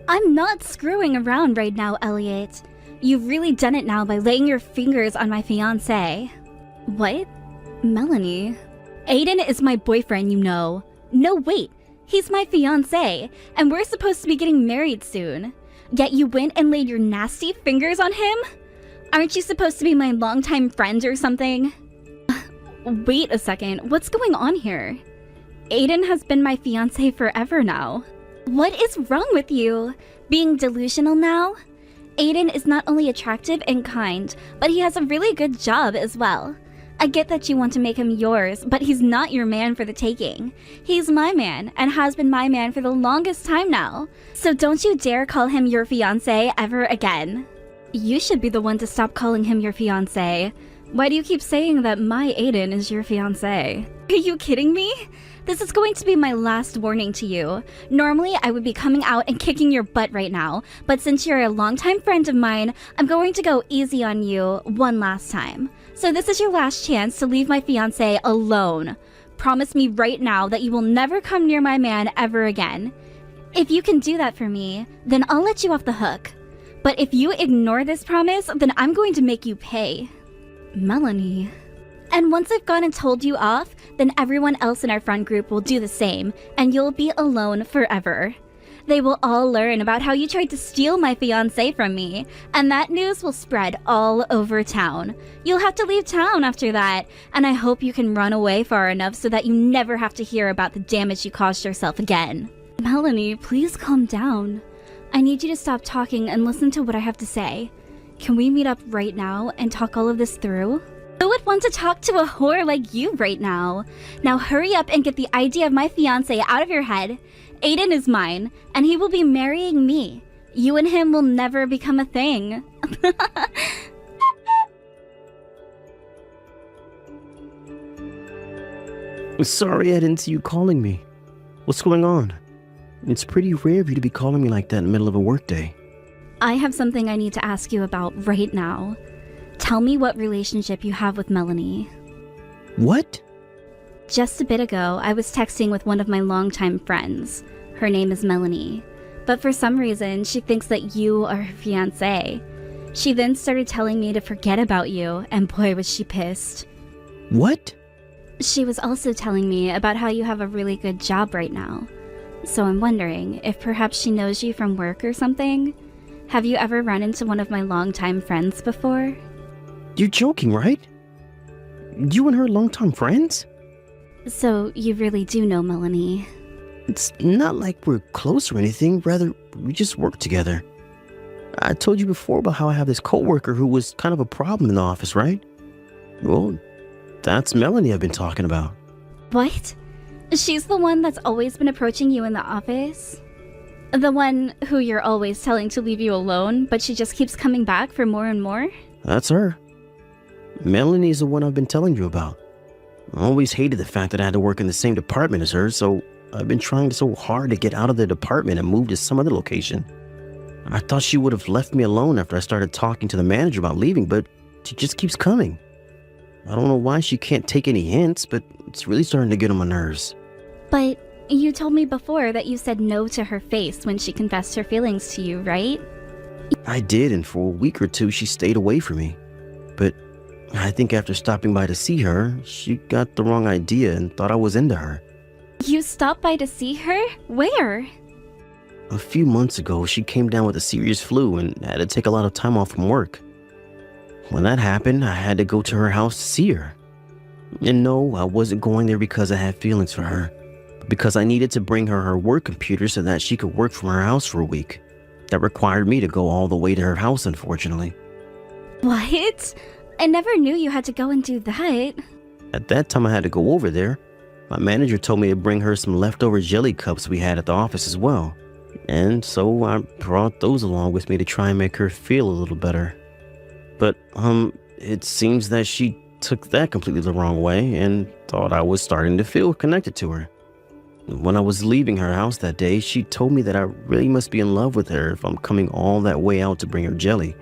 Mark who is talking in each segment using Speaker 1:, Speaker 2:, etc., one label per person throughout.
Speaker 1: I'm not screwing around right now, Elliot. You've really done it now by laying your fingers on my fiancé. What? Melanie? Aiden is my boyfriend, you know. No, wait. He's my fiancé, and we're supposed to be getting married soon. Yet you went and laid your nasty fingers on him? Aren't you supposed to be my longtime friend or something? Wait a second, what's going on here? Aiden has been my fiancé forever now. What is wrong with you? Being delusional now? Aiden is not only attractive and kind, but he has a really good job as well. I get that you want to make him yours, but he's not your man for the taking. He's my man, and has been my man for the longest time now. So don't you dare call him your fiancé ever again. You should be the one to stop calling him your fiancé. Why do you keep saying that my Aiden is your fiancé? Are you kidding me? This is going to be my last warning to you. Normally, I would be coming out and kicking your butt right now, but since you're a longtime friend of mine, I'm going to go easy on you one last time. So this is your last chance to leave my fiancé alone. Promise me right now that you will never come near my man ever again. If you can do that for me, then I'll let you off the hook. But if you ignore this promise, then I'm going to make you pay. Melanie. And once I've gone and told you off, then everyone else in our friend group will do the same, and you'll be alone forever. They will all learn about how you tried to steal my fiancé from me, and that news will spread all over town. You'll have to leave town after that, and I hope you can run away far enough so that you never have to hear about the damage you caused yourself again. Melanie, please calm down. I need you to stop talking and listen to what I have to say. Can we meet up right now and talk all of this through? Who would want to talk to a whore like you right now? Now hurry up and get the idea of my fiancé out of your head. Aiden is mine, and he will be marrying me. You and him will never become a thing.
Speaker 2: Sorry I didn't see you calling me. What's going on? It's pretty rare of you to be calling me like that in the middle of a workday.
Speaker 1: I have something I need to ask you about right now. Tell me what relationship you have with Melanie.
Speaker 2: What?
Speaker 1: Just a bit ago, I was texting with one of my longtime friends. Her name is Melanie. But for some reason, she thinks that you are her fiancé. She then started telling me to forget about you, and boy was she pissed.
Speaker 2: What?
Speaker 1: She was also telling me about how you have a really good job right now. So I'm wondering if perhaps she knows you from work or something? Have you ever run into one of my longtime friends before?
Speaker 2: You're joking, right? You and her longtime friends?
Speaker 1: So you really do know Melanie?
Speaker 2: It's not like we're close or anything, rather, we just work together. I told you before about how I have this coworker who was kind of a problem in the office, right? Well, that's Melanie I've been talking about.
Speaker 1: What? She's the one that's always been approaching you in the office? The one who you're always telling to leave you alone, but she just keeps coming back for more and more?
Speaker 2: That's her. Melanie's the one I've been telling you about. I always hated the fact that I had to work in the same department as her, so I've been trying so hard to get out of the department and move to some other location. I thought she would have left me alone after I started talking to the manager about leaving, but she just keeps coming. I don't know why she can't take any hints, but it's really starting to get on my nerves.
Speaker 1: But you told me before that you said no to her face when she confessed her feelings to you, right?
Speaker 2: I did, and for a week or two she stayed away from me. But I think after stopping by to see her, she got the wrong idea and thought I was into her.
Speaker 1: You stopped by to see her? Where?
Speaker 2: A few months ago, she came down with a serious flu and had to take a lot of time off from work. When that happened, I had to go to her house to see her. And no, I wasn't going there because I had feelings for her, but because I needed to bring her work computer so that she could work from her house for a week. That required me to go all the way to her house, unfortunately.
Speaker 1: What? I never knew you had to go and do that.
Speaker 2: At that time I had to go over there. My manager told me to bring her some leftover jelly cups we had at the office as well. And so I brought those along with me to try and make her feel a little better. But, it seems that she took that completely the wrong way and thought I was starting to feel connected to her. When I was leaving her house that day, she told me that I really must be in love with her if I'm coming all that way out to bring her jelly.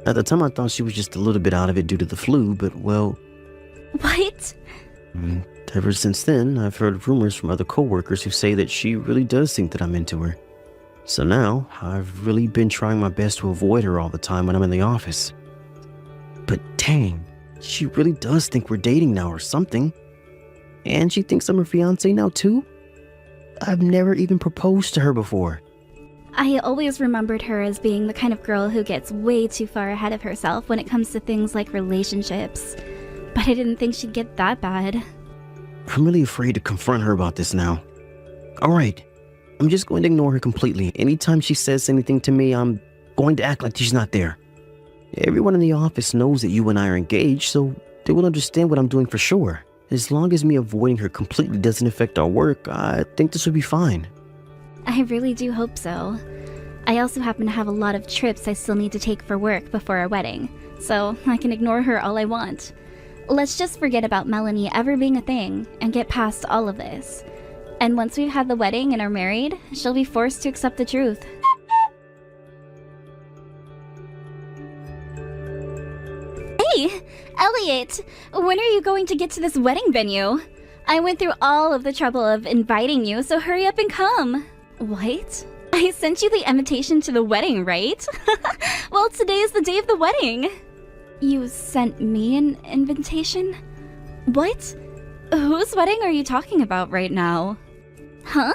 Speaker 2: At the time I thought she was just a little bit out of it due to the flu, but well...
Speaker 1: What?
Speaker 2: Ever since then, I've heard rumors from other coworkers who say that she really does think that I'm into her. So now, I've really been trying my best to avoid her all the time when I'm in the office. But dang, she really does think we're dating now or something. And she thinks I'm her fiancé now too? I've never even proposed to her before.
Speaker 1: I always remembered her as being the kind of girl who gets way too far ahead of herself when it comes to things like relationships. But I didn't think she'd get that bad.
Speaker 2: I'm really afraid to confront her about this now. Alright, I'm just going to ignore her completely. Anytime she says anything to me, I'm going to act like she's not there. Everyone in the office knows that you and I are engaged, so they will understand what I'm doing for sure. As long as me avoiding her completely doesn't affect our work, I think this will be fine.
Speaker 1: I really do hope so. I also happen to have a lot of trips I still need to take for work before our wedding, so I can ignore her all I want. Let's just forget about Melanie ever being a thing and get past all of this. And once we've had the wedding and are married, she'll be forced to accept the truth. Hey, Elliot! When are you going to get to this wedding venue? I went through all of the trouble of inviting you, so hurry up and come. What? I sent you the invitation to the wedding, right? Well, today is the day of the wedding. You sent me an invitation? What? Whose wedding are you talking about right now? Huh?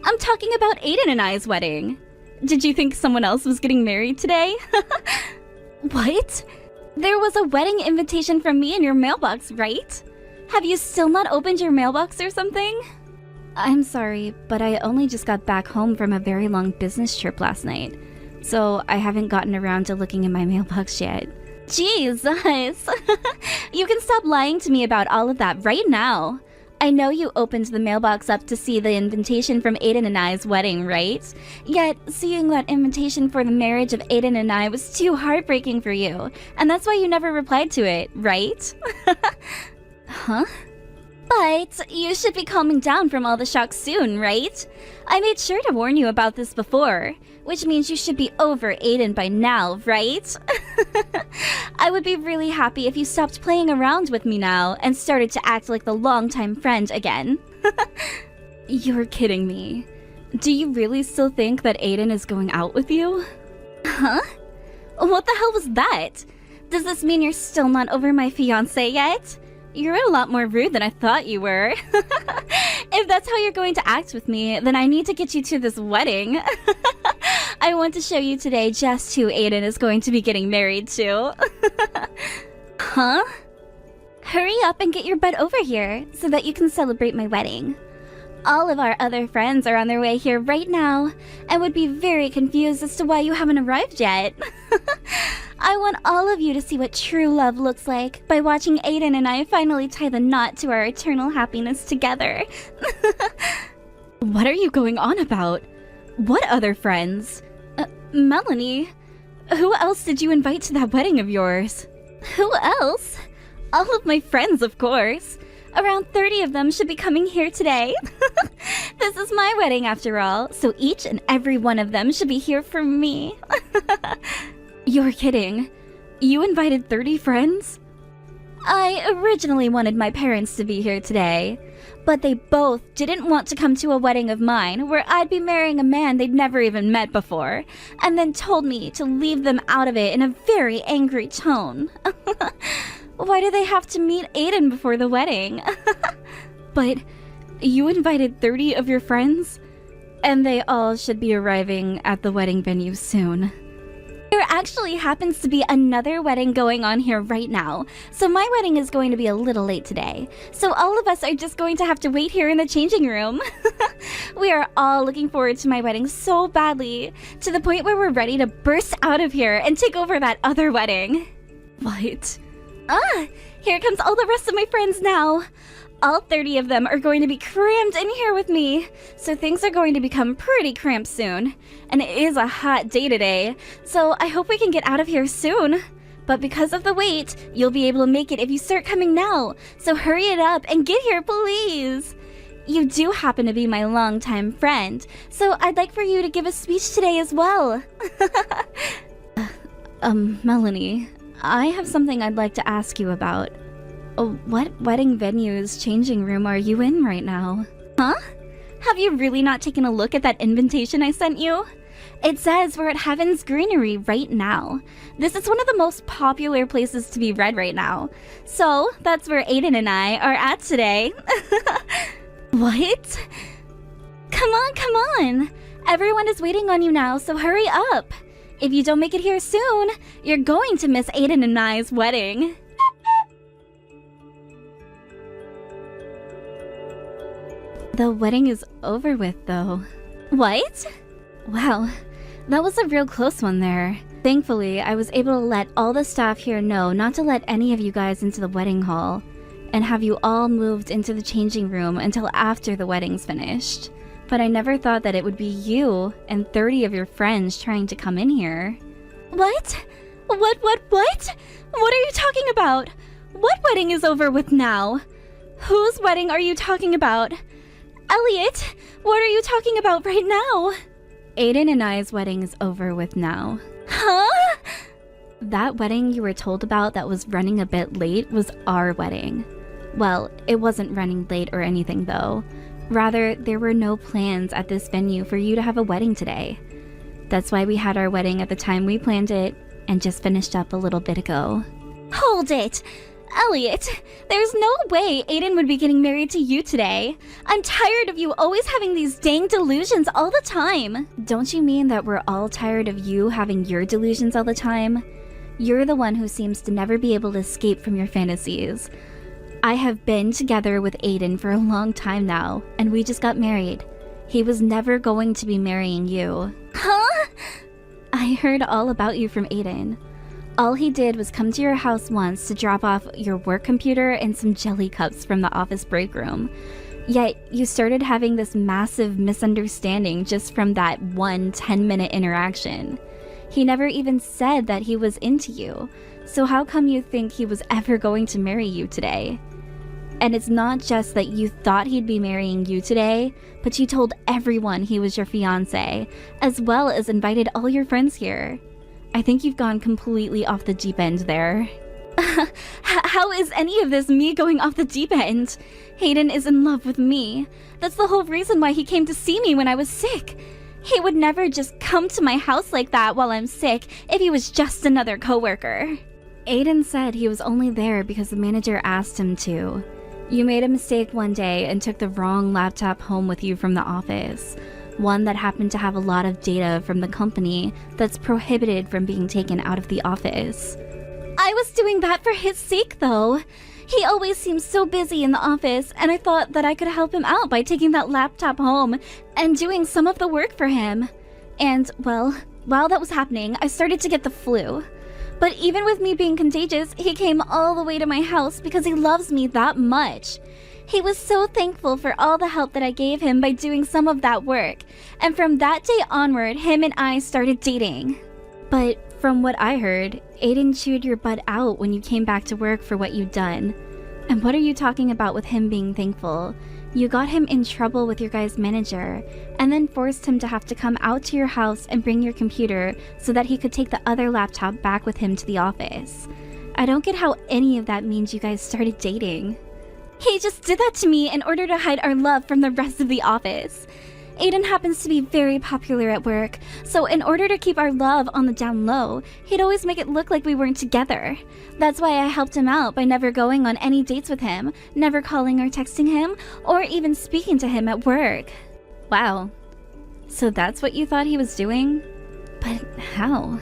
Speaker 1: I'm talking about Aiden and I's wedding. Did you think someone else was getting married today? What? There was a wedding invitation from me in your mailbox, right? Have you still not opened your mailbox or something? I'm sorry, but I only just got back home from a very long business trip last night, so I haven't gotten around to looking in my mailbox yet. Jesus! You can stop lying to me about all of that right now. I know you opened the mailbox up to see the invitation from Aiden and I's wedding, right? Yet, seeing that invitation for the marriage of Aiden and I was too heartbreaking for you, and that's why you never replied to it, right? Huh? But you should be calming down from all the shock soon, right? I made sure to warn you about this before, which means you should be over Aiden by now, right? I would be really happy if you stopped playing around with me now and started to act like the longtime friend again. You're kidding me. Do you really still think that Aiden is going out with you? Huh? What the hell was that? Does this mean you're still not over my fiancé yet? You're a lot more rude than I thought you were. If that's how you're going to act with me, then I need to get you to this wedding. I want to show you today just who Aiden is going to be getting married to. Huh? Hurry up and get your butt over here so that you can celebrate my wedding. All of our other friends are on their way here right now and would be very confused as to why you haven't arrived yet. I want all of you to see what true love looks like by watching Aiden and I finally tie the knot to our eternal happiness together. What are you going on about? What other friends? Melanie, who else did you invite to that wedding of yours? Who else? All of my friends, of course. Around 30 of them should be coming here today. This is my wedding after all, so each and every one of them should be here for me. You're kidding. You invited 30 friends? I originally wanted my parents to be here today, but they both didn't want to come to a wedding of mine where I'd be marrying a man they'd never even met before, and then told me to leave them out of it in a very angry tone. Why do they have to meet Aiden before the wedding? But you invited 30 of your friends? And they all should be arriving at the wedding venue soon. There actually happens to be another wedding going on here right now, so my wedding is going to be a little late today. So all of us are just going to have to wait here in the changing room. We are all looking forward to my wedding so badly, to the point where we're ready to burst out of here and take over that other wedding. What? Here comes all the rest of my friends now. All 30 of them are going to be crammed in here with me, so things are going to become pretty cramped soon. And it is a hot day today, so I hope we can get out of here soon. But because of the wait, you'll be able to make it if you start coming now, so hurry it up and get here, please. You do happen to be my longtime friend, so I'd like for you to give a speech today as well.
Speaker 3: Melanie, I have something I'd like to ask you about.
Speaker 1: What wedding venue's changing room are you in right now? Huh? Have you really not taken a look at that invitation I sent you? It says we're at Heaven's Greenery right now. This is one of the most popular places to be read right now. So, that's where Aiden and I are at today. What? Come on. Everyone is waiting on you now, so hurry up. If you don't make it here soon, you're going to miss Aiden and I's wedding. The wedding is over with, though. What? Wow, that was a real close one there. Thankfully, I was able to let all the staff here know not to let any of you guys into the wedding hall, and have you all moved into the changing room until after the wedding's finished. But I never thought that it would be you and 30 of your friends trying to come in here. What? What? What are you talking about? What wedding is over with now? Whose wedding are you talking about? Elliot, what are you talking about right now? Aiden and I's wedding is over with now. Huh? That wedding you were told about that was running a bit late was our wedding. Well, it wasn't running late or anything though. Rather, there were no plans at this venue for you to have a wedding today. That's why we had our wedding at the time we planned it and just finished up a little bit ago. Hold it! Elliot, there's no way Aiden would be getting married to you today. I'm tired of you always having these dang delusions all the time. Don't you mean that we're all tired of you having your delusions all the time? You're the one who seems to never be able to escape from your fantasies. I have been together with Aiden for a long time now, and we just got married. He was never going to be marrying you. Huh? I heard all about you from Aiden. All he did was come to your house once to drop off your work computer and some jelly cups from the office break room. Yet, you started having this massive misunderstanding just from that one 10-minute interaction. He never even said that he was into you, so how come you think he was ever going to marry you today? And it's not just that you thought he'd be marrying you today, but you told everyone he was your fiancé, as well as invited all your friends here. I think you've gone completely off the deep end there. How is any of this me going off the deep end? Hayden is in love with me. That's the whole reason why he came to see me when I was sick. He would never just come to my house like that while I'm sick if he was just another coworker. Aiden said he was only there because the manager asked him to. You made a mistake one day and took the wrong laptop home with you from the office. One that happened to have a lot of data from the company that's prohibited from being taken out of the office. I was doing that for his sake, though. He always seems so busy in the office, and I thought that I could help him out by taking that laptop home and doing some of the work for him. And, well, while that was happening, I started to get the flu. But even with me being contagious, he came all the way to my house because he loves me that much. He was so thankful for all the help that I gave him by doing some of that work. And from that day onward, him and I started dating. But from what I heard, Aiden chewed your butt out when you came back to work for what you'd done. And what are you talking about with him being thankful? You got him in trouble with your guy's manager, and then forced him to have to come out to your house and bring your computer so that he could take the other laptop back with him to the office. I don't get how any of that means you guys started dating. He just did that to me in order to hide our love from the rest of the office. Aiden happens to be very popular at work, so in order to keep our love on the down low, he'd always make it look like we weren't together. That's why I helped him out by never going on any dates with him, never calling or texting him, or even speaking to him at work. Wow. So that's what you thought he was doing? But how?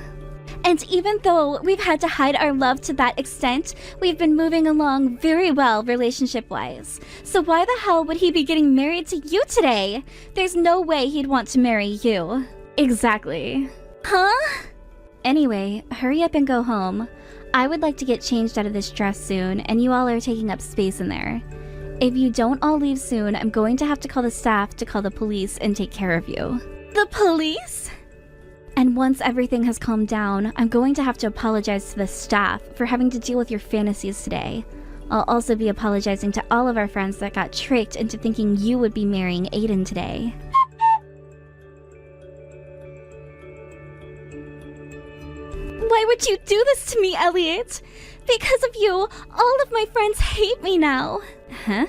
Speaker 1: And even though we've had to hide our love to that extent, we've been moving along very well relationship-wise. So why the hell would he be getting married to you today? There's no way he'd want to marry you. Exactly. Huh? Anyway, hurry up and go home. I would like to get changed out of this dress soon, and you all are taking up space in there. If you don't all leave soon, I'm going to have to call the staff to call the police and take care of you. The police? And once everything has calmed down, I'm going to have to apologize to the staff for having to deal with your fantasies today. I'll also be apologizing to all of our friends that got tricked into thinking you would be marrying Aiden today. Why would you do this to me, Elliot? Because of you, all of my friends hate me now. Huh?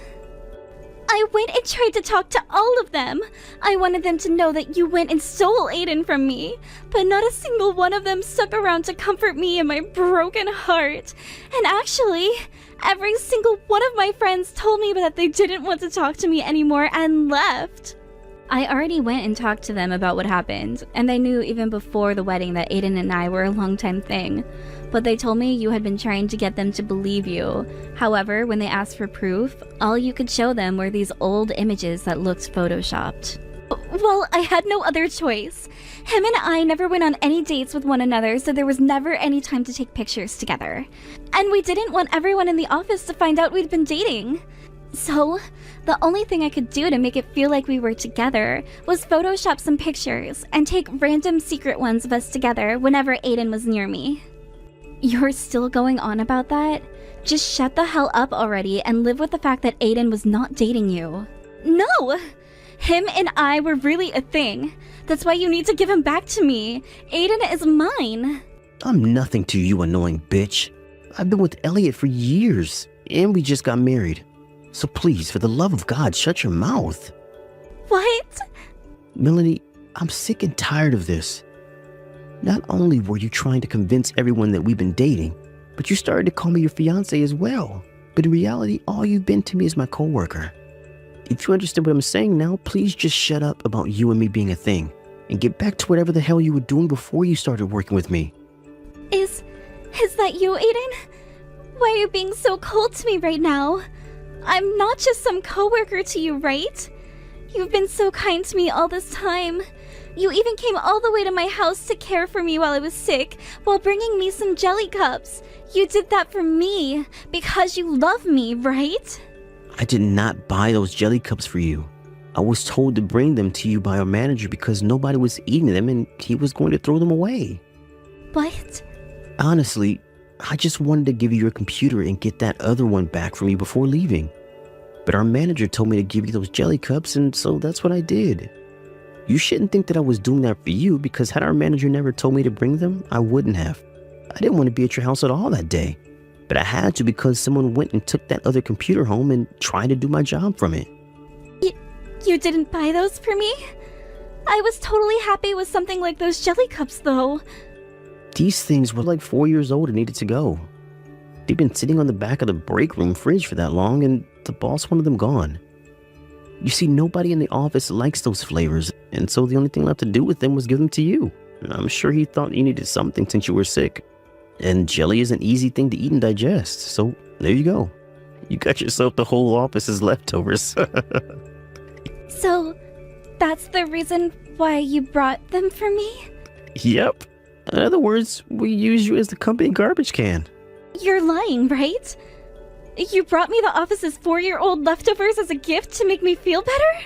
Speaker 1: I went and tried to talk to all of them. I wanted them to know that you went and stole Aiden from me, but not a single one of them stuck around to comfort me in my broken heart. And actually, every single one of my friends told me that they didn't want to talk to me anymore and left. I already went and talked to them about what happened, and they knew even before the wedding that Aiden and I were a long-time thing. But they told me you had been trying to get them to believe you. However, when they asked for proof, all you could show them were these old images that looked photoshopped. Well, I had no other choice. Him and I never went on any dates with one another, so there was never any time to take pictures together. And we didn't want everyone in the office to find out we'd been dating. So, the only thing I could do to make it feel like we were together was Photoshop some pictures and take random secret ones of us together whenever Aiden was near me. You're still going on about that? Just shut the hell up already and live with the fact that Aiden was not dating you. No! Him and I were really a thing. That's why you need to give him back to me. Aiden is mine.
Speaker 2: I'm nothing to you, annoying bitch. I've been with Elliot for years, and we just got married. So please, for the love of God, shut your mouth.
Speaker 1: What?
Speaker 2: Melanie, I'm sick and tired of this. Not only were you trying to convince everyone that we've been dating, but you started to call me your fiancé as well. But in reality, all you've been to me is my coworker. If you understand what I'm saying now, please just shut up about you and me being a thing and get back to whatever the hell you were doing before you started working with me.
Speaker 1: Is that you, Aiden? Why are you being so cold to me right now? I'm not just some coworker to you, right? You've been so kind to me all this time. You even came all the way to my house to care for me while I was sick, while bringing me some jelly cups. You did that for me, because you love me, right?
Speaker 2: I did not buy those jelly cups for you. I was told to bring them to you by our manager because nobody was eating them and he was going to throw them away.
Speaker 1: What?
Speaker 2: Honestly, I just wanted to give you your computer and get that other one back from you before leaving. But our manager told me to give you those jelly cups, and so that's what I did. You shouldn't think that I was doing that for you, because had our manager never told me to bring them, I wouldn't have. I didn't want to be at your house at all that day. But I had to because someone went and took that other computer home and tried to do my job from it.
Speaker 1: You didn't buy those for me? I was totally happy with something like those jelly cups, though.
Speaker 2: These things were like 4 years old and needed to go. They've been sitting on the back of the break room fridge for that long, and the boss wanted them gone. You see, nobody in the office likes those flavors, and so the only thing left to do with them was give them to you. I'm sure he thought you needed something since you were sick. And jelly is an easy thing to eat and digest, so there you go. You got yourself the whole office's leftovers.
Speaker 1: So, that's the reason why you brought them for me?
Speaker 2: Yep. In other words, we use you as the company garbage can.
Speaker 1: You're lying, right? You brought me the office's 4-year-old leftovers as a gift to make me feel better?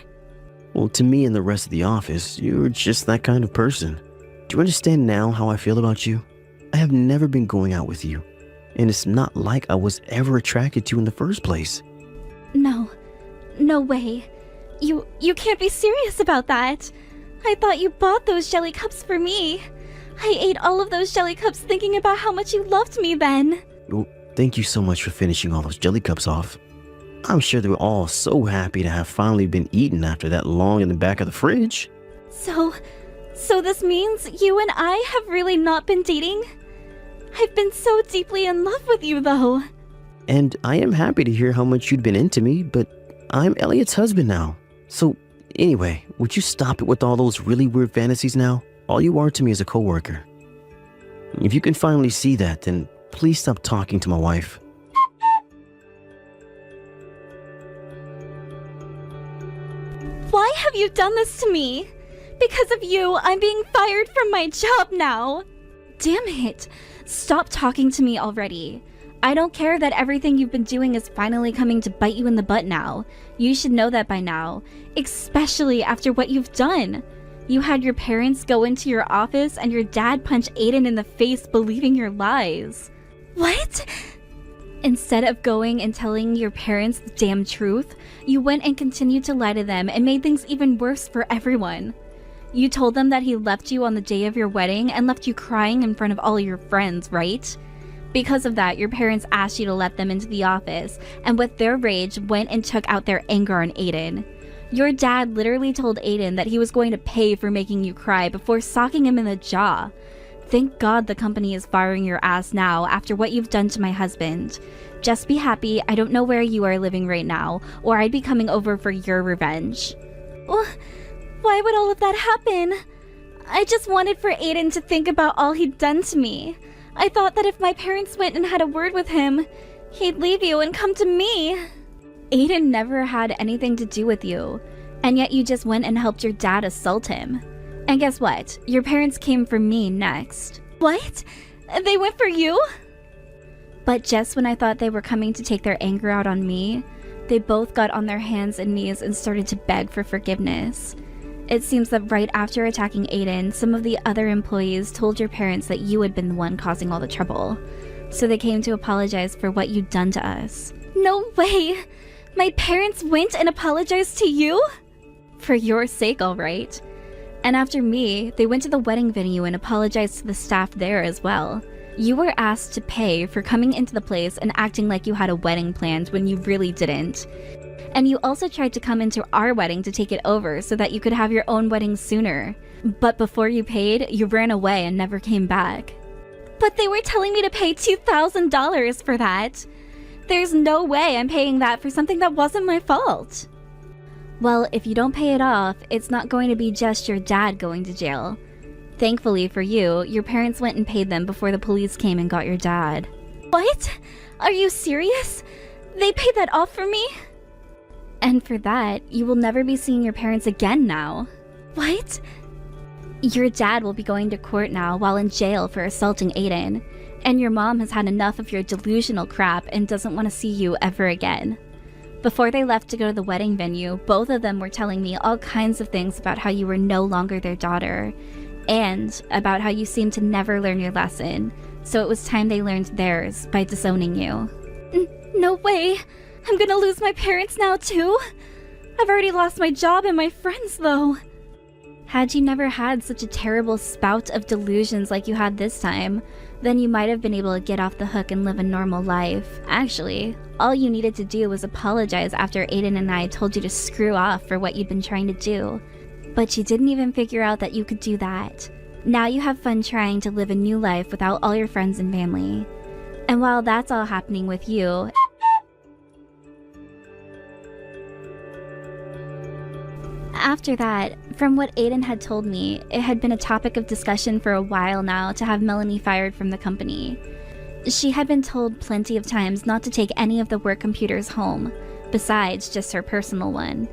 Speaker 2: Well, to me and the rest of the office, you're just that kind of person. Do you understand now how I feel about you? I have never been going out with you, and it's not like I was ever attracted to you in the first place.
Speaker 1: No way. You can't be serious about that. I thought you bought those jelly cups for me. I ate all of those jelly cups thinking about how much you loved me then.
Speaker 2: Well, thank you so much for finishing all those jelly cups off. I'm sure they were all so happy to have finally been eaten after that long in the back of the fridge.
Speaker 1: So this means you and I have really not been dating? I've been so deeply in love with you, though.
Speaker 2: And I am happy to hear how much you'd been into me, but I'm Elliot's husband now. So, anyway, would you stop it with all those really weird fantasies now? All you are to me is a coworker. If you can finally see that, then please stop talking to my wife.
Speaker 1: Why have you done this to me? Because of you, I'm being fired from my job now. Damn it. Stop talking to me already. I don't care that everything you've been doing is finally coming to bite you in the butt now. You should know that by now, especially after what you've done. You had your parents go into your office and your dad punch Aiden in the face believing your lies. What? Instead of going and telling your parents the damn truth, you went and continued to lie to them and made things even worse for everyone. You told them that he left you on the day of your wedding and left you crying in front of all your friends, right? Because of that, your parents asked you to let them into the office, and with their rage, went and took out their anger on Aiden. Your dad literally told Aiden that he was going to pay for making you cry before socking him in the jaw. Thank God the company is firing your ass now after what you've done to my husband. Just be happy I don't know where you are living right now, or I'd be coming over for your revenge. Why would all of that happen? I just wanted for Aiden to think about all he'd done to me. I thought that if my parents went and had a word with him, he'd leave you and come to me. Aiden never had anything to do with you, and yet you just went and helped your dad assault him. And guess what? Your parents came for me next. What? They went for you? But just when I thought they were coming to take their anger out on me, they both got on their hands and knees and started to beg for forgiveness. It seems that right after attacking Aiden, some of the other employees told your parents that you had been the one causing all the trouble. So they came to apologize for what you'd done to us. No way! My parents went and apologized to you? For your sake, all right. And after me, they went to the wedding venue and apologized to the staff there as well. You were asked to pay for coming into the place and acting like you had a wedding planned when you really didn't. And you also tried to come into our wedding to take it over so that you could have your own wedding sooner. But before you paid, you ran away and never came back. But they were telling me to pay $2,000 for that. There's no way I'm paying that for something that wasn't my fault. Well, if you don't pay it off, it's not going to be just your dad going to jail. Thankfully for you, your parents went and paid them before the police came and got your dad. What? Are you serious? They paid that off for me? And for that, you will never be seeing your parents again now. What? Your dad will be going to court now while in jail for assaulting Aiden, and your mom has had enough of your delusional crap and doesn't want to see you ever again. Before they left to go to the wedding venue, both of them were telling me all kinds of things about how you were no longer their daughter, and about how you seemed to never learn your lesson, so it was time they learned theirs by disowning you. No way! I'm gonna lose my parents now too? I've already lost my job and my friends though. Had you never had such a terrible spout of delusions like you had this time, then you might have been able to get off the hook and live a normal life. Actually, all you needed to do was apologize after Aiden and I told you to screw off for what you'd been trying to do. But you didn't even figure out that you could do that. Now you have fun trying to live a new life without all your friends and family. And while that's all happening with you, after that, from what Aiden had told me, it had been a topic of discussion for a while now to have Melanie fired from the company. She had been told plenty of times not to take any of the work computers home, besides just her personal one.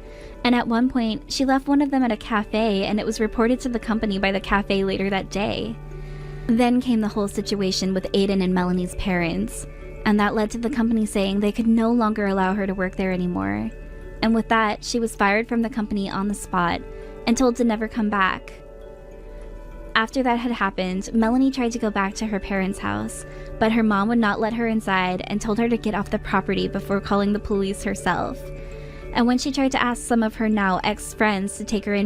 Speaker 1: And at one point, she left one of them at a cafe and it was reported to the company by the cafe later that day. Then came the whole situation with Aiden and Melanie's parents, and that led to the company saying they could no longer allow her to work there anymore. And with that, she was fired from the company on the spot and told to never come back. After that had happened, Melanie tried to go back to her parents' house, but her mom would not let her inside and told her to get off the property before calling the police herself. And when she tried to ask some of her now ex-friends to take her in